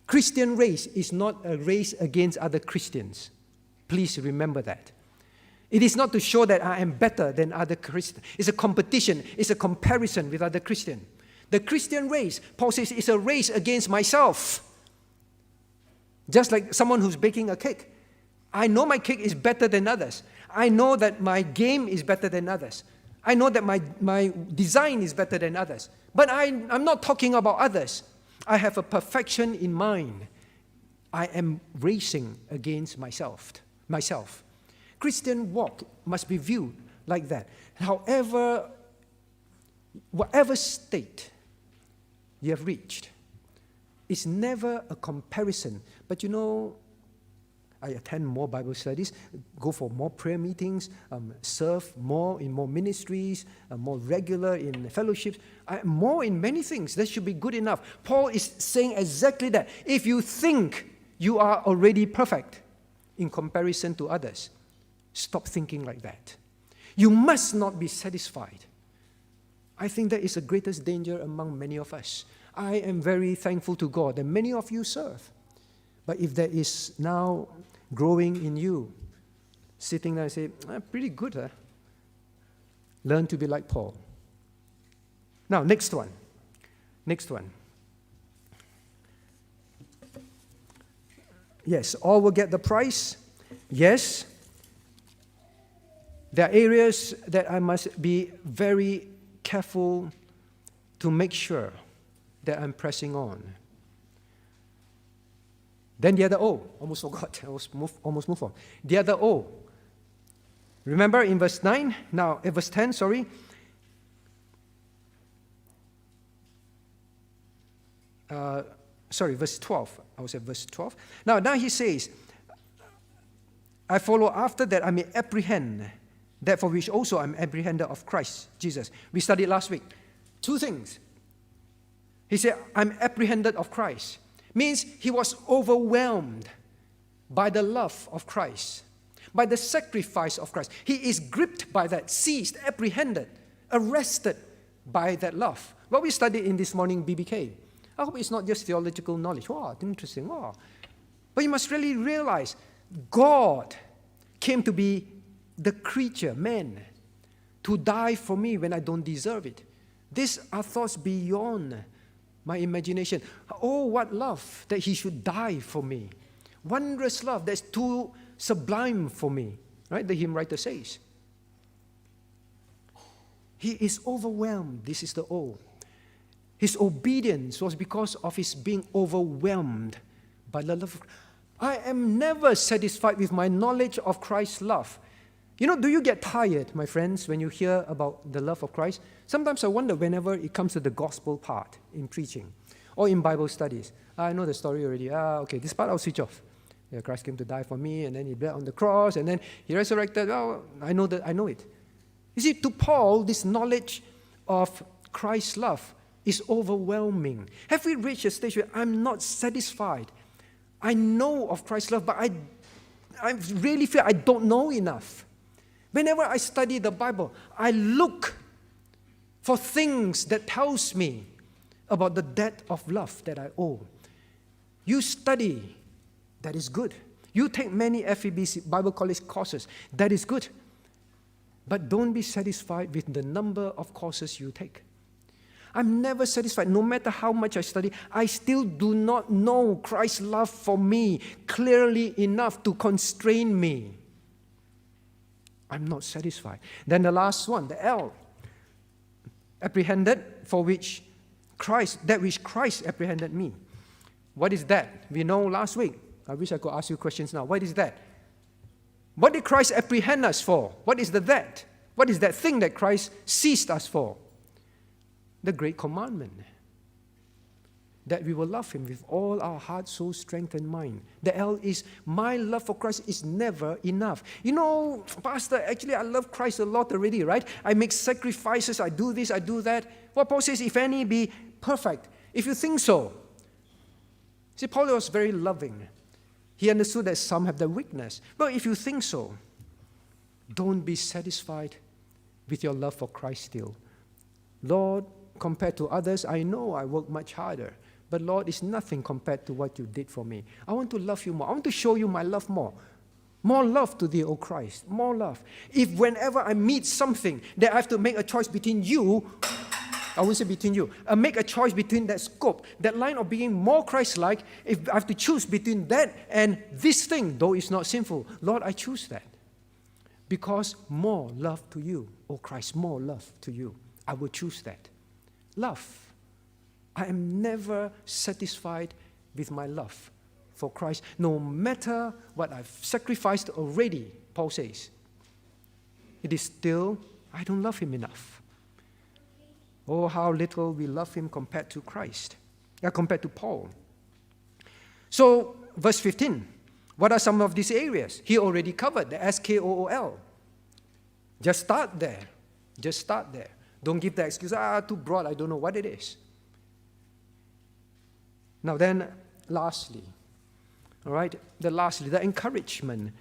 Christian race is not a race against other Christians. Please remember that. It is not to show that I am better than other Christians. It's a competition. It's a comparison with other Christians. The Christian race, Paul says, is a race against myself. Just like someone who's baking a cake. I know my cake is better than others. I know that my game is better than others. I know that my design is better than others. But I'm not talking about others. I have a perfection in mind. I am racing against myself. Christian walk must be viewed like that. However, whatever state you have reached, it's never a comparison. But I attend more Bible studies, go for more prayer meetings, serve more in more ministries, more regular in fellowships, more in many things. That should be good enough. Paul is saying exactly that. If you think you are already perfect in comparison to others, stop thinking like that. You must not be satisfied. I think that is the greatest danger among many of us. I am very thankful to God that many of you serve. But if there is now growing in you, sitting there and say, pretty good, huh? Learn to be like Paul. Now, next one. Yes, all will get the prize. Yes, there are areas that I must be very careful to make sure that I'm pressing on. Then the other O, almost forgot, almost move on. The other O. Remember in verse 9, now, verse 10, sorry. Verse 12. I was at verse 12. Now he says, I follow after that I may apprehend that for which also I'm apprehended of Christ Jesus. We studied last week. Two things. He said, I'm apprehended of Christ. Means he was overwhelmed by the love of Christ, by the sacrifice of Christ. He is gripped by that, seized, apprehended, arrested by that love. What we studied in this morning BBK. I hope it's not just theological knowledge. Wow, interesting. Wow. But you must really realize God came to be the creature, man, to die for me when I don't deserve it. These are thoughts beyond my imagination. Oh, what love that he should die for me. Wondrous love that's too sublime for me. Right? The hymn writer says. He is overwhelmed. This is the O. His obedience was because of his being overwhelmed by the love. I am never satisfied with my knowledge of Christ's love. Do you get tired, my friends, when you hear about the love of Christ? Sometimes I wonder whenever it comes to the gospel part in preaching or in Bible studies. I know the story already. Okay, this part I'll switch off. Yeah, Christ came to die for me, and then he died on the cross, and then he resurrected. Oh, I know it. You see, to Paul, this knowledge of Christ's love is overwhelming. Have we reached a stage where I'm not satisfied? I know of Christ's love, but I really feel I don't know enough. Whenever I study the Bible, I look for things that tells me about the debt of love that I owe. You study, that is good. You take many FEBC Bible College courses, that is good. But don't be satisfied with the number of courses you take. I'm never satisfied. No matter how much I study, I still do not know Christ's love for me clearly enough to constrain me. I'm not satisfied. Then the last one, the L. Apprehended for which Christ apprehended me. What is that? We know last week. I wish I could ask you questions now. What is that? What did Christ apprehend us for? What is the that? What is that thing that Christ seized us for? The great commandment. that we will love Him with all our heart, soul, strength, and mind. The L is, my love for Christ is never enough. You know, Pastor, actually I love Christ a lot already, right? I make sacrifices, I do this, I do that. Well, Paul says, if any be perfect, if you think so. See, Paul was very loving. He understood that some have the weakness. But if you think so, don't be satisfied with your love for Christ still. Lord, compared to others, I know I work much harder. But Lord, it's nothing compared to what you did for me. I want to love you more. I want to show you my love more. More love to thee, O Christ. More love. If whenever I meet something that I have to make a choice between you, I won't say between you, make a choice between that scope, that line of being more Christ-like, if I have to choose between that and this thing, though it's not sinful, Lord, I choose that. Because more love to you, O Christ, more love to you. I will choose that. Love. I am never satisfied with my love for Christ, no matter what I've sacrificed already, Paul says. It is still, I don't love Him enough. Oh, how little we love Him compared to Christ, compared to Paul. So, verse 15, what are some of these areas? He already covered the SKOOL. Just start there. Just start there. Don't give the excuse, too broad, I don't know what it is. Now then, lastly, all right, the encouragement,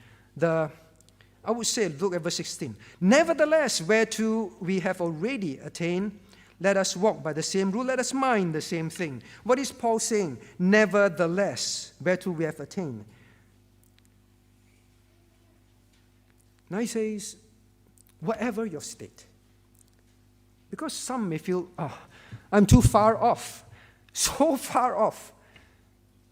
I would say, look at verse 16. Nevertheless, whereto we have already attained, let us walk by the same rule, let us mind the same thing. What is Paul saying? Nevertheless, whereto we have attained. Now he says, whatever your state. Because some may feel, I'm too far off. So far off.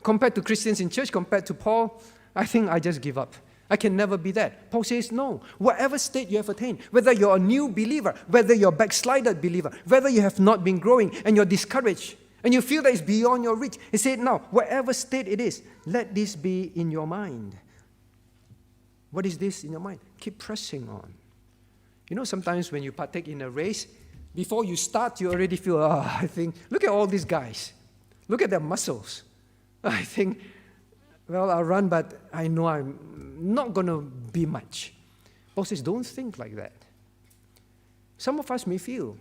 Compared to Christians in church, compared to Paul, I think I just give up. I can never be that. Paul says, no. Whatever state you have attained, whether you're a new believer, whether you're a backslided believer, whether you have not been growing and you're discouraged, and you feel that it's beyond your reach, he said, now, whatever state it is, let this be in your mind. What is this in your mind? Keep pressing on. You know, sometimes when you partake in a race, before you start, you already feel, I think, look at all these guys. Look at their muscles. I think, well, I'll run, but I know I'm not going to be much. Paul says, don't think like that. Some of us may feel,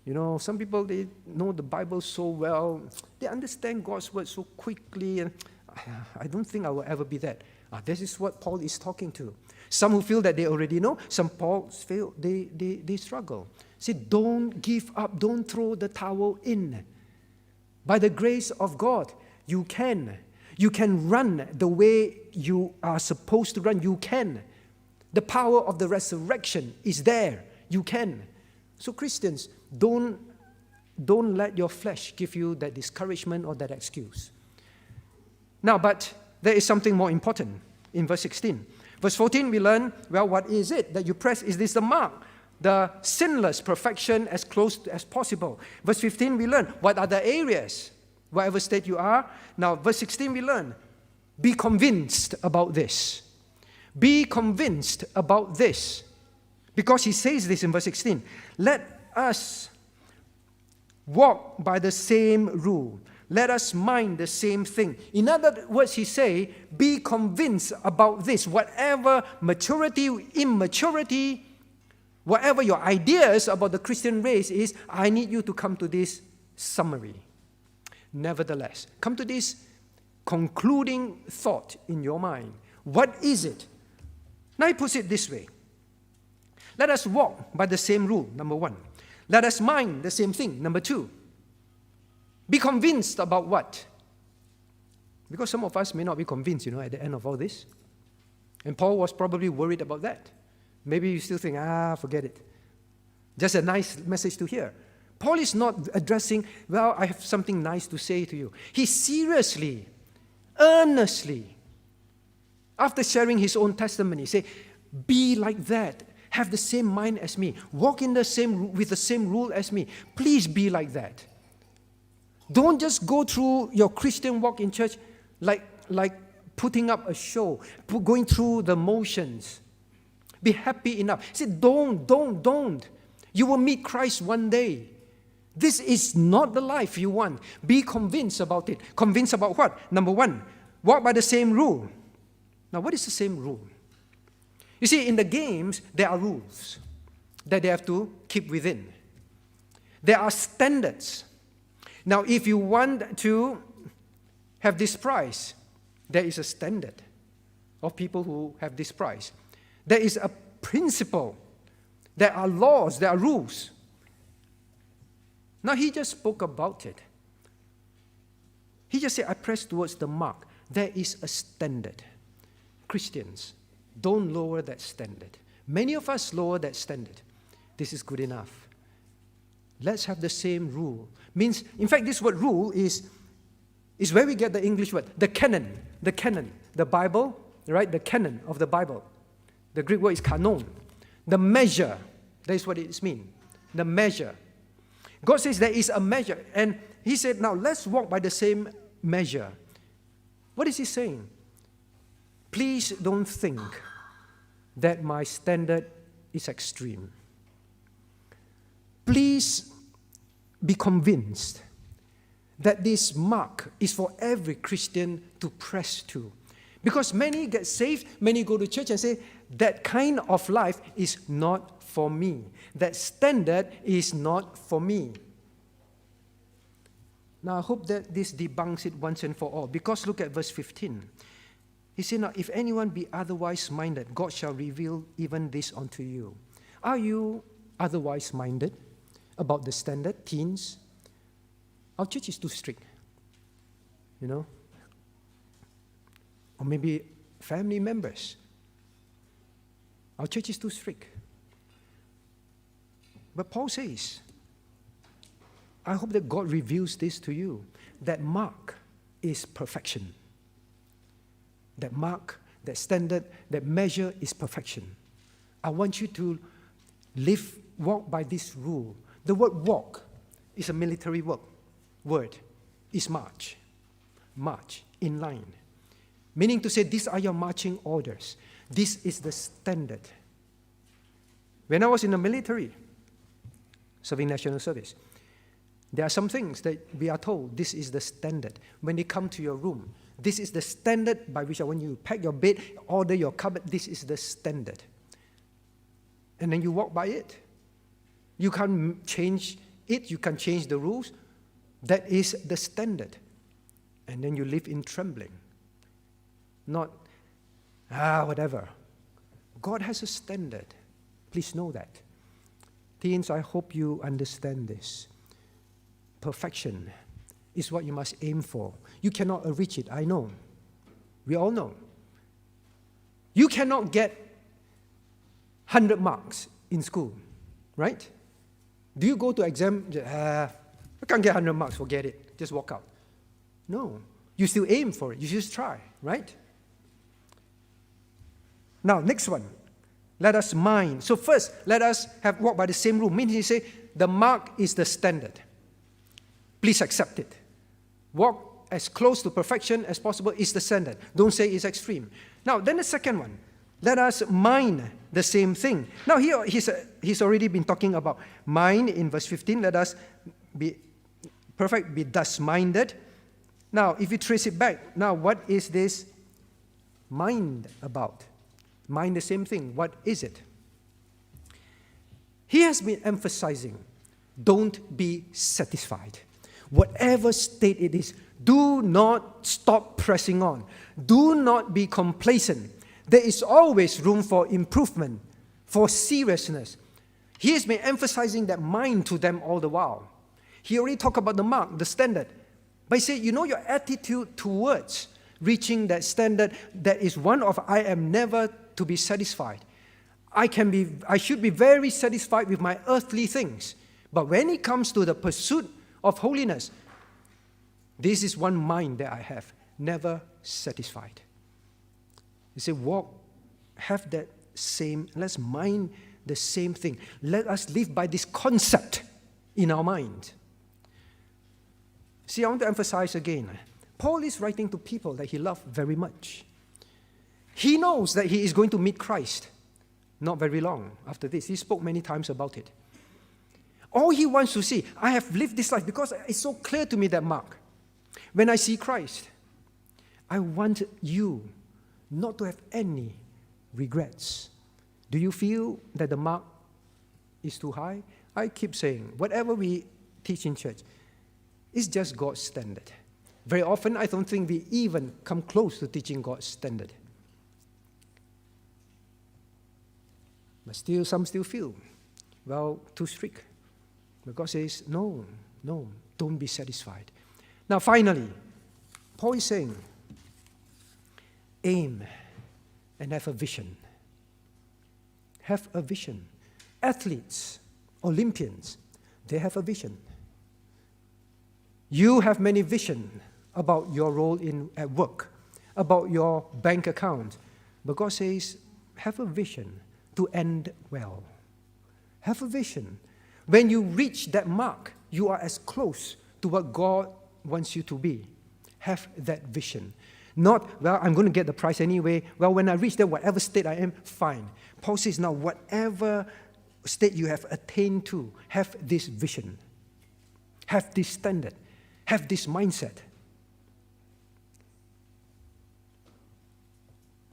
you know, some people, they know the Bible so well. They understand God's word so quickly. And I don't think I will ever be that. This is what Paul is talking to. Some who feel that they already know. Some Paul feel they struggle. Say, don't give up. Don't throw the towel in. By the grace of God, you can. You can run the way you are supposed to run. You can. The power of the resurrection is there. You can. So Christians, don't let your flesh give you that discouragement or that excuse. Now, but there is something more important in verse 16. Verse 14, we learn, well, what is it that you press? Is this the mark? The sinless perfection as close as possible. Verse 15, we learn, what are the areas? Whatever state you are. Now, verse 16, we learn, be convinced about this. Be convinced about this. Because he says this in verse 16, let us walk by the same rule. Let us mind the same thing. In other words, he say, be convinced about this. Whatever maturity, immaturity, whatever your ideas about the Christian race is, I need you to come to this summary. Nevertheless, come to this concluding thought in your mind. What is it? Now he puts it this way. Let us walk by the same rule, number one. Let us mind the same thing, number two. Be convinced about what? Because some of us may not be convinced, at the end of all this. And Paul was probably worried about that. Maybe you still think, forget it. Just a nice message to hear. Paul is not addressing, well, I have something nice to say to you. He seriously, earnestly, after sharing his own testimony, say, be like that. Have the same mind as me. Walk with the same rule as me. Please be like that. Don't just go through your Christian walk in church like putting up a show, going through the motions. Be happy enough. Say, don't. You will meet Christ one day. This is not the life you want. Be convinced about it. Convinced about what? Number one, walk by the same rule. Now, what is the same rule? You see, in the games, there are rules that they have to keep within. There are standards. Now, if you want to have this prize, there is a standard of people who have this prize. There is a principle. There are laws. There are rules. Now, he just spoke about it. He just said, I press towards the mark. There is a standard. Christians, don't lower that standard. Many of us lower that standard. This is good enough. Let's have the same rule. Means, in fact, this word rule is where we get the English word, the canon, the Bible, right? The canon of the Bible. The Greek word is kanon. The measure, that is what it means. The measure. God says there is a measure. And he said, now let's walk by the same measure. What is he saying? Please don't think that my standard is extreme. Please be convinced that this mark is for every Christian to press to. Because many get saved, many go to church and say, that kind of life is not for me. That standard is not for me. Now, I hope that this debunks it once and for all. Because look at verse 15. He said, now, if anyone be otherwise minded, God shall reveal even this unto you. Are you otherwise minded about the standard, teens? Our church is too strict, you know? Or maybe family members. Our church is too strict. But Paul says, I hope that God reveals this to you. That mark is perfection. That mark, that standard, that measure is perfection. I want you to walk by this rule. The word walk is a military word. It's march. March, in line. Meaning to say, these are your marching orders. This is the standard. When I was in the military, serving national service, there are some things that we are told, this is the standard. When they come to your room, this is the standard by which I want you to pack your bed, order your cupboard, this is the standard. And then you walk by it. You can't change it, you can't change the rules. That is the standard. And then you live in trembling. Not, whatever. God has a standard. Please know that. Teens, I hope you understand this. Perfection is what you must aim for. You cannot reach it, I know. We all know. You cannot get 100 marks in school, right? Do you go to exam, I can't get 100 marks, forget it, just walk out. No, you still aim for it, you just try, right? Now, next one, let us mind. So first, let us walk by the same rule. Meaning, he say, the mark is the standard. Please accept it. Walk as close to perfection as possible is the standard. Don't say it's extreme. Now, then the second one, let us mind the same thing. Now, here he's already been talking about mind in verse 15. Let us be perfect, be thus minded. Now, if you trace it back, now what is this mind about? Mind the same thing. What is it? He has been emphasizing, don't be satisfied. Whatever state it is, do not stop pressing on. Do not be complacent. There is always room for improvement, for seriousness. He has been emphasizing that mind to them all the while. He already talked about the mark, the standard. But he said, your attitude towards reaching that standard, that is one of, I am never to be satisfied. I should be very satisfied with my earthly things. But when it comes to the pursuit of holiness, this is one mind that I have, never satisfied. He said, have that same, let's mind the same thing. Let us live by this concept in our mind. See, I want to emphasize again, Paul is writing to people that he loved very much. He knows that he is going to meet Christ not very long after this. He spoke many times about it. All he wants to see, I have lived this life because it's so clear to me that mark. When I see Christ, I want you not to have any regrets. Do you feel that the mark is too high? I keep saying, whatever we teach in church, it's just God's standard. Very often, I don't think we even come close to teaching God's standard. But still, some still feel, well, too strict. But God says, no, don't be satisfied. Now, finally, Paul is saying, aim and have a vision. Have a vision. Athletes, Olympians, they have a vision. You have many visions about your role at work, about your bank account. But God says, have a vision to end well. Have a vision. When you reach that mark, you are as close to what God wants you to be. Have that vision. Not, well, I'm going to get the prize anyway. Well, when I reach there, whatever state I am, fine. Paul says, now, whatever state you have attained to, have this vision. Have this standard. Have this mindset.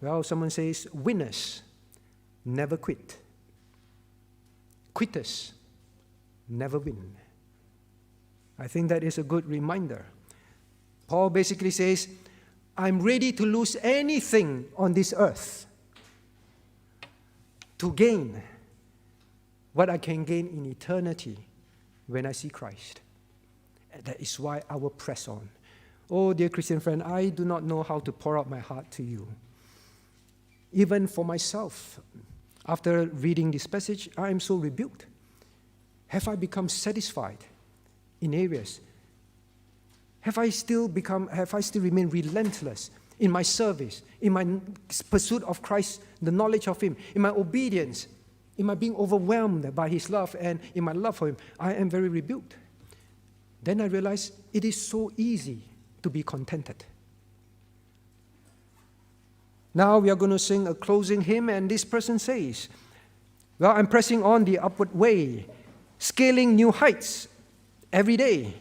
Well, someone says, winners never quit. Quitters never win. I think that is a good reminder. Paul basically says, I'm ready to lose anything on this earth to gain what I can gain in eternity when I see Christ. And that is why I will press on. Oh, dear Christian friend, I do not know how to pour out my heart to you. Even for myself, after reading this passage, I am so rebuked. Have I become satisfied in areas? Have I still remained relentless in my service, in my pursuit of Christ, the knowledge of Him, in my obedience, in my being overwhelmed by His love and in my love for Him? I am very rebuked. Then I realize it is so easy to be contented. Now we are going to sing a closing hymn, and this person says, well, I'm pressing on the upward way, scaling new heights every day.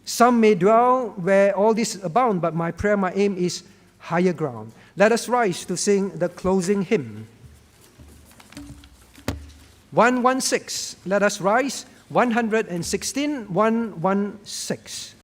Some may dwell where all this abound, but my prayer, my aim is higher ground. Let us rise to sing the closing hymn. 116. Let us rise. 116, 116.